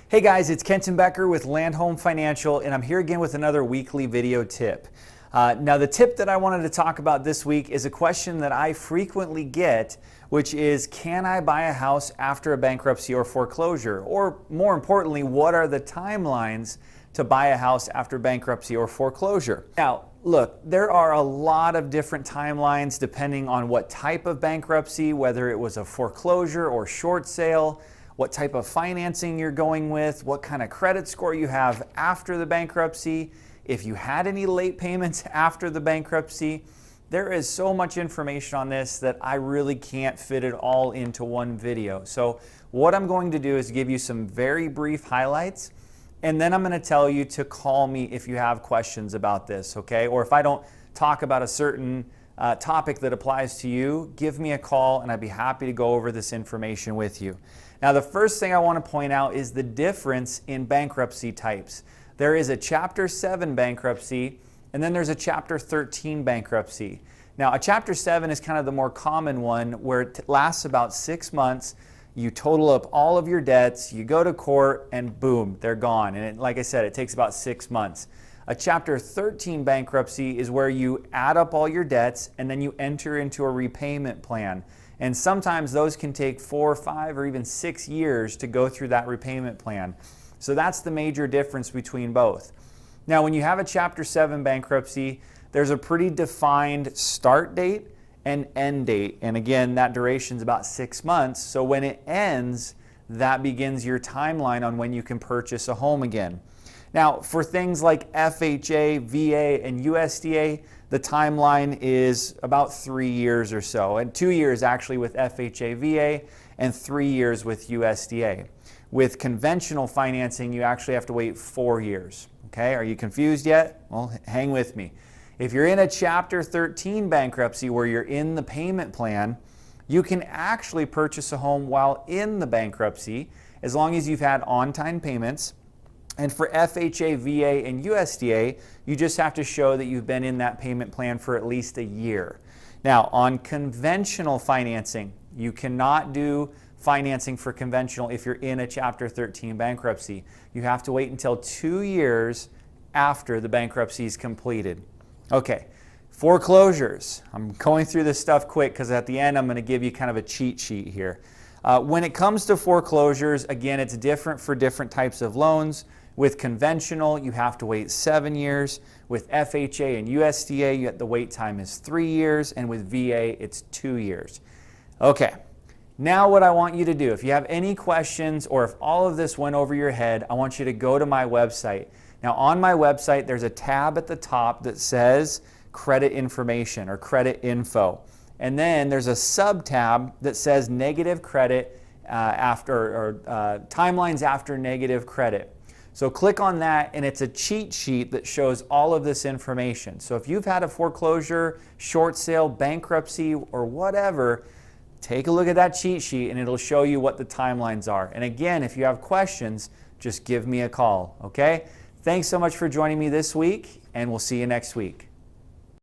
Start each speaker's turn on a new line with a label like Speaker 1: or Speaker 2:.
Speaker 1: Hey guys, it's Kenton Becker with Land Home Financial, and I'm here again with another weekly video tip. Now the tip that I wanted to talk about this week is a question that I frequently get, which is, can I buy a house after a bankruptcy or foreclosure? Or more importantly, what are the timelines to buy a house after bankruptcy or foreclosure? Now, look, there are a lot of different timelines depending on what type of bankruptcy, whether it was a foreclosure or short sale, what type of financing you're going with, what kind of credit score you have after the bankruptcy, if you had any late payments after the bankruptcy. There is so much information on this that I really can't fit it all into one video. So what I'm going to do is give you some very brief highlights, and then I'm going to tell you to call me if you have questions about this, okay? Or if I don't talk about a certain topic that applies to you, give me a call and I'd be happy to go over this information with you. Now, the first thing I want to point out is the difference in bankruptcy types. There is a Chapter 7 bankruptcy, and then there's a Chapter 13 bankruptcy. Now, a Chapter 7 is kind of the more common one, where it lasts about 6 months. You total up all of your debts, you go to court, and boom, they're gone. And like I said, it takes about 6 months. A Chapter 13 bankruptcy is where you add up all your debts and then you enter into a repayment plan. And sometimes those can take 4, 5, or even 6 years to go through that repayment plan. So that's the major difference between both. Now, when you have a Chapter 7 bankruptcy, there's a pretty defined start date and end date. And again, that duration is about 6 months. So when it ends, that begins your timeline on when you can purchase a home again. Now, for things like FHA, VA, and USDA, the timeline is about 3 years or so, and 2 years actually with FHA, VA, and 3 years with USDA. With conventional financing, you actually have to wait 4 years. Okay, are you confused yet? Well, hang with me. If you're in a Chapter 13 bankruptcy where you're in the payment plan, you can actually purchase a home while in the bankruptcy as long as you've had on-time payments. And for FHA, VA, and USDA, you just have to show that you've been in that payment plan for at least a year. Now, on conventional financing, you cannot do financing for conventional if you're in a Chapter 13 bankruptcy. You have to wait until 2 years after the bankruptcy is completed. Okay, foreclosures. I'm going through this stuff quick because at the end I'm going to give you kind of a cheat sheet here. When it comes to foreclosures, again, it's different for different types of loans. With conventional, you have to wait 7 years. With FHA and USDA, the wait time is 3 years. And with VA, it's 2 years. Okay, now what I want you to do, if you have any questions or if all of this went over your head, I want you to go to my website. Now on my website, there's a tab at the top that says credit information or credit info. And then there's a sub-tab that says negative credit timelines after negative credit. So click on that and it's a cheat sheet that shows all of this information. So if you've had a foreclosure, short sale, bankruptcy, or whatever, take a look at that cheat sheet and it'll show you what the timelines are. And again, if you have questions, just give me a call, okay? Thanks so much for joining me this week, and we'll see you next week.